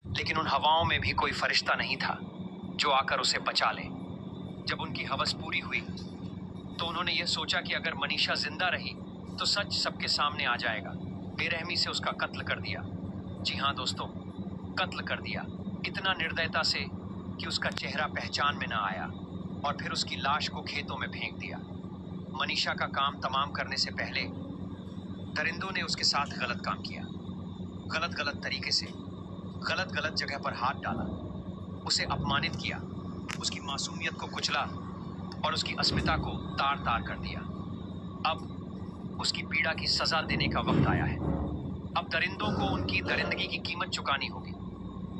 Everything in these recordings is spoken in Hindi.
लेकिन उन हवाओं में भी कोई फरिश्ता नहीं था जो आकर उसे बचा ले। जब उनकी हवस पूरी हुई तो उन्होंने यह सोचा कि अगर मनीषा जिंदा रही तो सच सबके सामने आ जाएगा। बेरहमी से उसका कत्ल कर दिया। जी हाँ दोस्तों, कत्ल कर दिया, इतना निर्दयता से कि उसका चेहरा पहचान में न आया, और फिर उसकी लाश को खेतों में फेंक दिया। मनीषा का काम तमाम करने से पहले दरिंदों ने उसके साथ गलत काम किया। गलत तरीके से गलत जगह पर हाथ डाला, उसे अपमानित किया, उसकी मासूमियत को कुचला और उसकी अस्मिता को तार तार कर दिया। अब उसकी पीड़ा की सजा देने का वक्त आया है। अब दरिंदों को उनकी दरिंदगी की कीमत चुकानी होगी,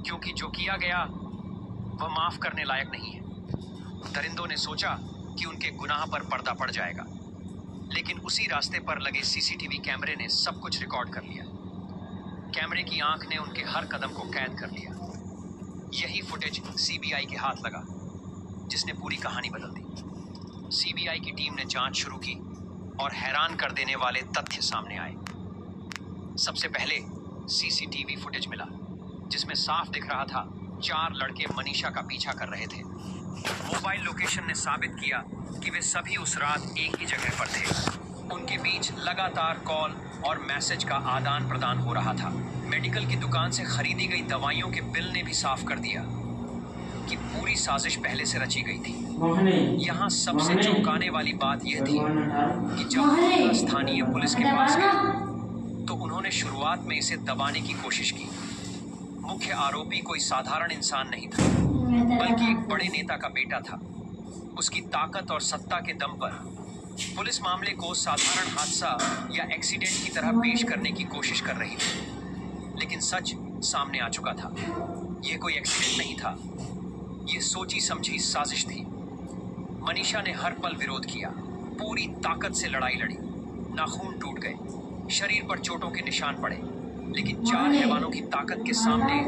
क्योंकि जो किया गया वह माफ करने लायक नहीं है। दरिंदों ने सोचा कि उनके गुनाह पर पर्दा पड़ जाएगा, लेकिन उसी रास्ते पर लगे सीसीटीवी कैमरे ने सब कुछ रिकॉर्ड कर लिया। कैमरे की आंख ने उनके हर कदम को कैद कर लिया। यही फुटेज सीबीआई के हाथ लगा, जिसने पूरी कहानी बदल दी। सीबीआई की टीम ने जांच शुरू की और हैरान कर देने वाले तथ्य सामने आए। सबसे पहले सीसीटीवी फुटेज मिला, जिसमें साफ दिख रहा था 4 लड़के मनीषा का पीछा कर रहे थे। मोबाइल लोकेशन ने साबित किया कि वे सभी उस रात एक ही जगह पर थे। उनके बीच लगातार कॉल और मैसेज का आदान प्रदान हो रहा था। मेडिकल की दुकान से खरीदी गई दवाइयों के बिल ने भी साफ कर दिया कि पूरी साजिश पहले से रची गई थी। यहाँ सबसे चौंकाने वाली बात यह थी कि जब स्थानीय पुलिस के पास गए तो उन्होंने शुरुआत में इसे दबाने की कोशिश की। मुख्य आरोपी कोई साधारण इंसान नहीं था, बल्कि एक बड़े नेता का बेटा था। उसकी ताकत और सत्ता के दम पर पुलिस मामले को साधारण हादसा या एक्सीडेंट की तरह पेश करने की कोशिश कर रही थी, लेकिन सच सामने आ चुका था। यह कोई एक्सीडेंट नहीं था, यह सोची समझी साजिश थी। मनीषा ने हर पल विरोध किया, पूरी ताकत से लड़ाई लड़ी। नाखून टूट गए, शरीर पर चोटों के निशान पड़े, लेकिन 4 हैवानों की ताकत के सामने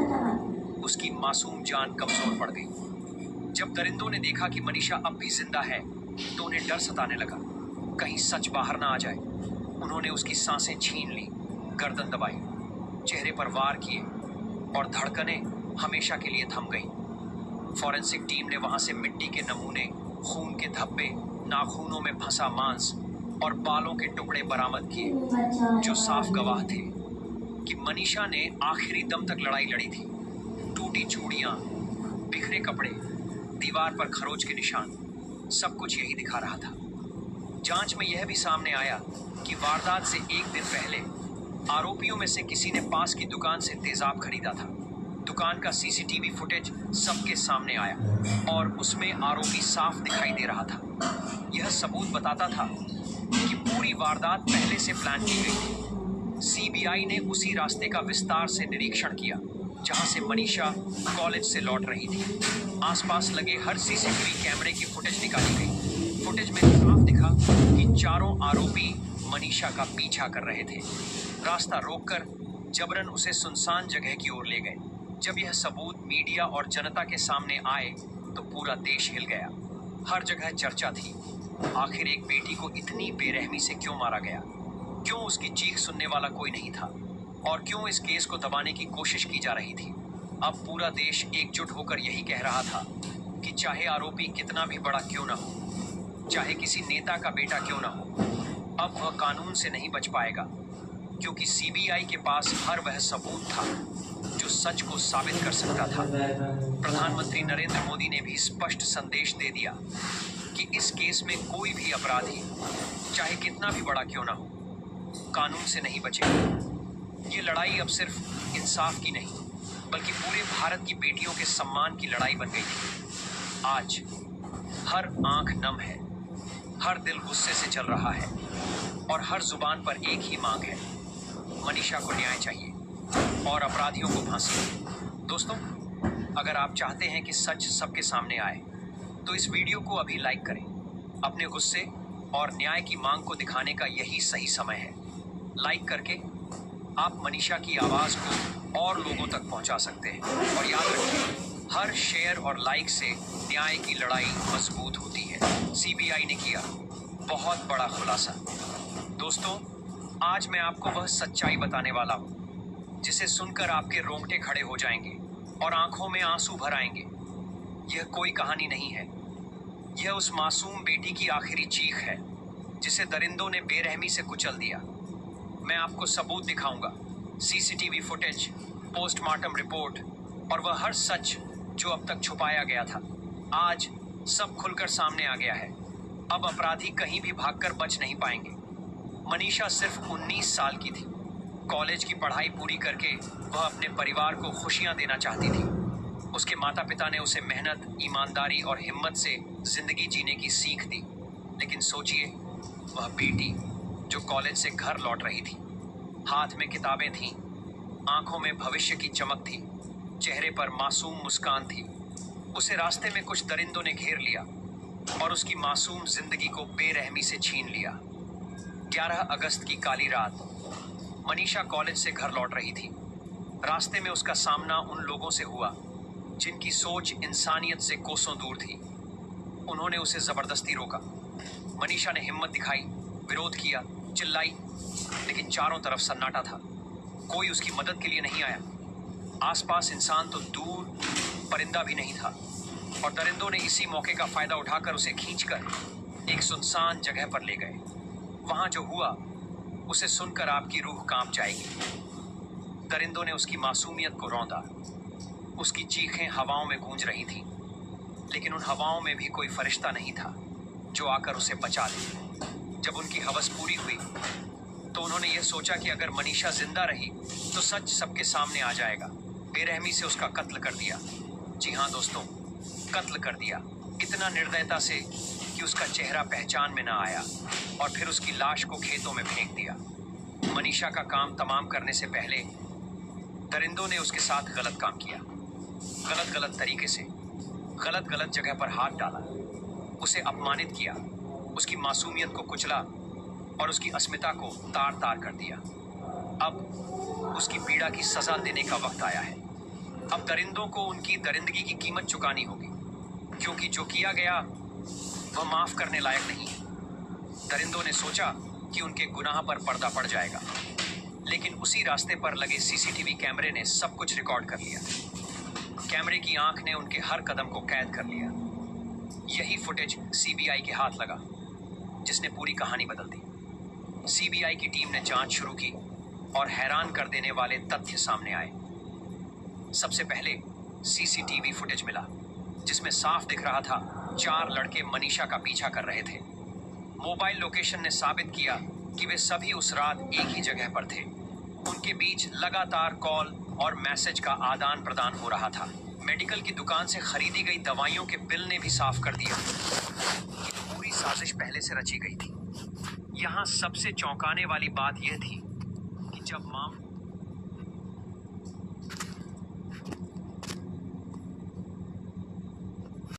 उसकी मासूम जान कमजोर पड़ गई। जब दरिंदों ने देखा कि मनीषा अब भी जिंदा है तो उन्हें डर सताने लगा, कहीं सच बाहर ना आ जाए। उन्होंने उसकी सांसें छीन ली, गर्दन दबाई, चेहरे पर वार किए और धड़कनें हमेशा के लिए थम गईं। फॉरेंसिक टीम ने वहां से मिट्टी के नमूने, खून के धब्बे, नाखूनों में फंसा मांस और बालों के टुकड़े बरामद किए, जो साफ गवाह थे कि मनीषा ने आखिरी दम तक लड़ाई लड़ी थी। टूटी चूड़ियां, बिखरे कपड़े, दीवार पर खरोच के निशान, सब कुछ यही दिखा रहा था। जांच में यह भी सामने आया कि वारदात से एक दिन पहले आरोपियों में से किसी ने पास की दुकान से तेजाब खरीदा था। दुकान का सीसीटीवी फुटेज सबके सामने आया और उसमें आरोपी साफ दिखाई दे रहा था। यह सबूत बताता था कि पूरी वारदात पहले से प्लान की गई थी। सीबीआई ने उसी रास्ते का विस्तार से निरीक्षण किया जहां से मनीषा कॉलेज से लौट रही थी। आसपास लगे हर सीसीटीवी कैमरे की फुटेज निकाली गई। फुटेज में साफ दिखा कि चारों आरोपी मनीषा का पीछा कर रहे थे। रास्ता रोककर जबरन उसे सुनसान जगह की ओर ले गए। जब यह सबूत मीडिया और जनता के सामने आए तो पूरा देश हिल गया। हर जगह चर्चा थी, आखिर एक बेटी को इतनी बेरहमी से क्यों मारा गया? क्यों उसकी चीख सुनने वाला कोई नहीं था? और क्यों इस केस को दबाने की कोशिश की जा रही थी? अब पूरा देश एकजुट होकर यही कह रहा था कि चाहे आरोपी कितना भी बड़ा क्यों ना हो, चाहे किसी नेता का बेटा क्यों ना हो, अब वह कानून से नहीं बच पाएगा, क्योंकि सीबीआई के पास हर वह सबूत था जो सच को साबित कर सकता था। प्रधानमंत्री नरेंद्र मोदी ने भी स्पष्ट संदेश दे दिया कि इस केस में कोई भी अपराधी, चाहे कितना भी बड़ा क्यों ना हो, कानून से नहीं बचेगा। ये लड़ाई अब सिर्फ इंसाफ की नहीं, बल्कि पूरे भारत की बेटियों के सम्मान की लड़ाई बन गई थी। आज हर आंख नम है, हर दिल गुस्से से जल रहा है और हर जुबान पर एक ही मांग है, मनीषा को न्याय चाहिए और अपराधियों को फांसी। दोस्तों, अगर आप चाहते हैं कि सच सबके सामने आए तो इस वीडियो को अभी लाइक करें। अपने गुस्से और न्याय की मांग को दिखाने का यही सही समय है। लाइक करके आप मनीषा की आवाज को और लोगों तक पहुंचा सकते हैं। और याद रखिए, हर शेयर और लाइक से न्याय की लड़ाई मजबूत होती है। सीबीआई ने किया बहुत बड़ा खुलासा। दोस्तों, आज मैं आपको वह सच्चाई बताने वाला हूँ जिसे सुनकर आपके रोंगटे खड़े हो जाएंगे। और आंखों में आंसू भर आएंगे। यह कोई कहानी नहीं है, यह उस मासूम बेटी की आखिरी चीख है जिसे दरिंदों ने बेरहमी से कुचल दिया। मैं आपको सबूत दिखाऊंगा, सीसीटीवी फुटेज, पोस्टमार्टम रिपोर्ट और वह हर सच जो अब तक छुपाया गया था। आज सब खुलकर सामने आ गया है। अब अपराधी कहीं भी भागकर बच नहीं पाएंगे। मनीषा सिर्फ 19 साल की थी। कॉलेज की पढ़ाई पूरी करके वह अपने परिवार को खुशियां देना चाहती थी। उसके माता पिता ने उसे मेहनत, ईमानदारी और हिम्मत से जिंदगी जीने की सीख दी। लेकिन सोचिए, वह बेटी जो कॉलेज से घर लौट रही थी, हाथ में किताबें थीं, आंखों में भविष्य की चमक थी, चेहरे पर मासूम मुस्कान थी। उसे रास्ते में कुछ दरिंदों ने घेर लिया और उसकी मासूम जिंदगी को बेरहमी से छीन लिया। 11 अगस्त की काली रात मनीषा कॉलेज से घर लौट रही थी। रास्ते में उसका सामना उन लोगों से हुआ जिनकी सोच इंसानियत से कोसों दूर थी। उन्होंने उसे जबरदस्ती रोका। मनीषा ने हिम्मत दिखाई, विरोध किया, चिल्लाई, लेकिन चारों तरफ सन्नाटा था। कोई उसकी मदद के लिए नहीं आया। आसपास इंसान तो दूर, परिंदा भी नहीं था। और दरिंदों ने इसी मौके का फायदा उठाकर उसे खींचकर एक सुनसान जगह पर ले गए। वहां जो हुआ उसे सुनकर आपकी रूह कांप जाएगी। दरिंदों ने उसकी मासूमियत को रौंदा। उसकी चीखें हवाओं में गूंज रही थीं, लेकिन उन हवाओं में भी कोई फरिश्ता नहीं था जो आकर उसे बचा ले। जब उनकी हवस पूरी हुई तो उन्होंने यह सोचा कि अगर मनीषा जिंदा रही तो सच सबके सामने आ जाएगा। बेरहमी से उसका कत्ल कर दिया। जी हाँ दोस्तों, कत्ल कर दिया। इतना निर्दयता से कि उसका चेहरा पहचान में ना आया, और फिर उसकी लाश को खेतों में फेंक दिया। मनीषा का काम तमाम करने से पहले दरिंदों ने उसके साथ गलत काम किया। गलत तरीके से गलत जगह पर हाथ डाला, उसे अपमानित किया, उसकी मासूमियत को कुचला और उसकी अस्मिता को तार तार कर दिया। अब उसकी पीड़ा की सजा देने का वक्त आया है। अब दरिंदों को उनकी दरिंदगी की कीमत चुकानी होगी, क्योंकि जो किया गया वह माफ करने लायक नहीं है। दरिंदों ने सोचा कि उनके गुनाह पर पर्दा पड़ जाएगा, लेकिन उसी रास्ते पर लगे सीसीटीवी कैमरे ने सब कुछ रिकॉर्ड कर लिया। कैमरे की आंख ने उनके हर कदम को कैद कर लिया। यही फुटेज सीबीआई के हाथ लगा, जिसने पूरी कहानी बदल दी। सीबीआई की टीम ने जांच शुरू की और हैरान कर देने वाले तथ्य सामने आए। सबसे पहले सीसीटीवी फुटेज मिला, जिसमें साफ दिख रहा था 4 लड़के मनीषा का पीछा कर रहे थे। मोबाइल लोकेशन ने साबित किया कि वे सभी उस रात एक ही जगह पर थे। उनके बीच लगातार कॉल और मैसेज का आदान प्रदान हो रहा था। मेडिकल की दुकान से खरीदी गई दवाइयों के बिल ने भी साफ कर दिया कि पूरी साजिश पहले से रची गई थी। यहाँ सबसे चौंकाने वाली बात यह थी कि जब मामला